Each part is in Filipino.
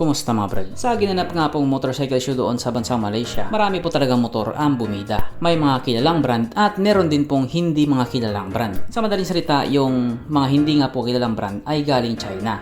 Kumusta mga brad? Sa ginanap nga pong motorcycle show doon sa bansang Malaysia, marami po talagang motor ang bumida. May mga kilalang brand at meron din pong hindi mga kilalang brand. Sa madaling salita, yung mga hindi nga po kilalang brand ay galing China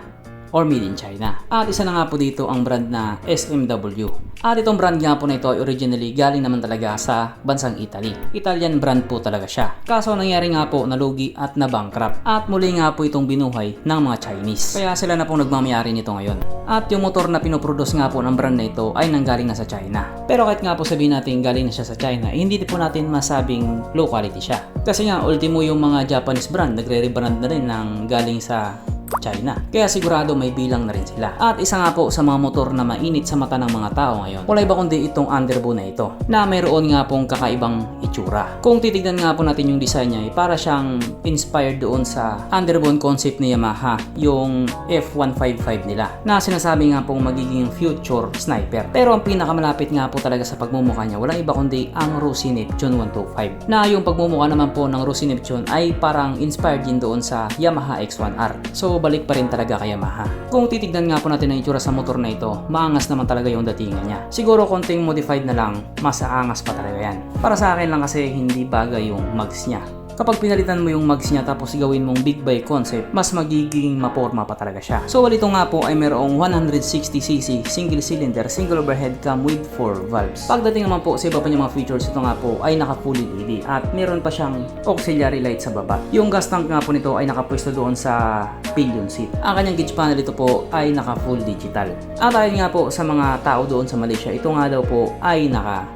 or made in China. At isa na nga po dito ang brand na SMW. At itong brand nga po na ito ay originally galing naman talaga sa bansang Italy. Italian brand po talaga siya. Kaso nangyari nga po nalugi at na-bankrupt. At muli nga po itong binuhay ng mga Chinese. Kaya sila na pong nagmamayari nito ngayon. At yung motor na pinoproduce nga po ng brand na ito ay nanggaling na sa China. Pero kahit nga po sabihin natin galing na siya sa China, hindi po natin masabing low quality siya. Kasi nga ultimo yung mga Japanese brand nagre-rebrand na rin ng galing sa China. Kaya sigurado may bilang na rin sila. At isa nga po sa mga motor na mainit sa mata ng mga tao ngayon, wala iba kundi itong Underbone na ito, na mayroon nga pong kakaibang itsura. Kung titignan nga po natin yung design niya, para siyang inspired doon sa Underbone concept ni Yamaha, yung F155 nila, na sinasabi nga pong magiging future sniper. Pero ang pinakamalapit nga po talaga sa pagmumukha niya, walang iba kundi ang Rossi Neptune 125. Na yung pagmumukha naman po ng Rossi Neptune ay parang inspired din doon sa Yamaha X1R. So balik pa rin talaga kay Yamaha. Kung titignan nga po natin ang itsura sa motor na ito, maangas naman talaga yung datingan niya. Siguro konting modified na lang, mas aangas pa talaga yan. Para sa akin lang kasi hindi bagay yung mags niya. Kapag pinalitan mo yung mags niya tapos gawin mong big bike concept, mas magiging maporma pa talaga siya. So ito nga po ay mayroong 160cc single cylinder, single overhead cam with 4 valves. Pagdating naman po sa iba pa niyang mga features, ito nga po ay naka full LED at meron pa siyang auxiliary light sa baba. Yung gas tank nga po nito ay nakapwesto doon sa pillion seat. Ang kanyang gauge panel ito po ay naka full digital. At ayon nga po sa mga tao doon sa Malaysia, ito nga daw po ay naka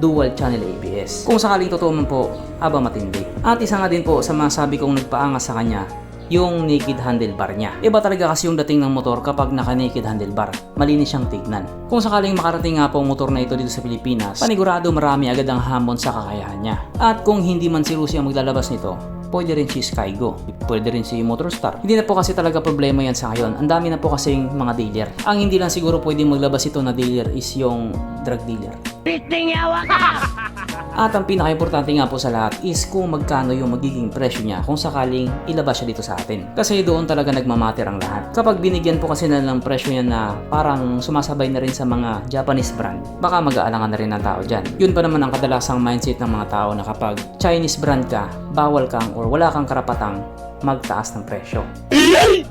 dual channel ABS. Kung sakaling totoo man po, aba matindi. At isa nga din po sa mga sabi kong nagpaangas sa kanya, yung naked handlebar niya. Iba talaga kasi yung dating ng motor kapag naka-naked handlebar. Malinis siyang tignan. Kung sakaling makarating nga po ang motor na ito dito sa Pilipinas, panigurado marami agad ang hamon sa kakayahan niya. At kung hindi man si Rusi ang maglalabas nito, pwede rin si Skygo, pwede rin si Motorstar. Hindi na po kasi talaga problema yan sa ngayon. Ang dami na po kasing mga dealer. Ang hindi lang siguro pwedeng maglabas ito na dealer is yung drug dealer. Pitingawa ka! At ang pinaka-importante nga po sa lahat is kung magkano yung magiging presyo niya kung sakaling ilabas siya dito sa atin. Kasi doon talaga nagmamatter ang lahat. Kapag binigyan po kasi na ng presyo niya na parang sumasabay na rin sa mga Japanese brand, baka mag-aalangan na rin ng tao dyan. Yun pa naman ang kadalasang mindset ng mga tao na kapag Chinese brand ka, bawal kang or wala kang karapatang magtaas ng presyo.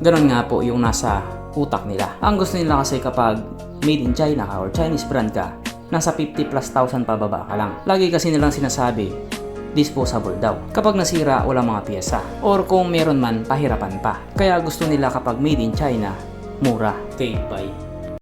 Ganon nga po yung nasa utak nila. Ang gusto nila kasi kapag made in China ka or Chinese brand ka, nasa 50,000+ pababa ka lang. Lagi kasi nilang sinasabi, disposable daw. Kapag nasira, walang mga piyesa. Or kung meron man, pahirapan pa. Kaya gusto nila kapag made in China, mura. Okay, bye.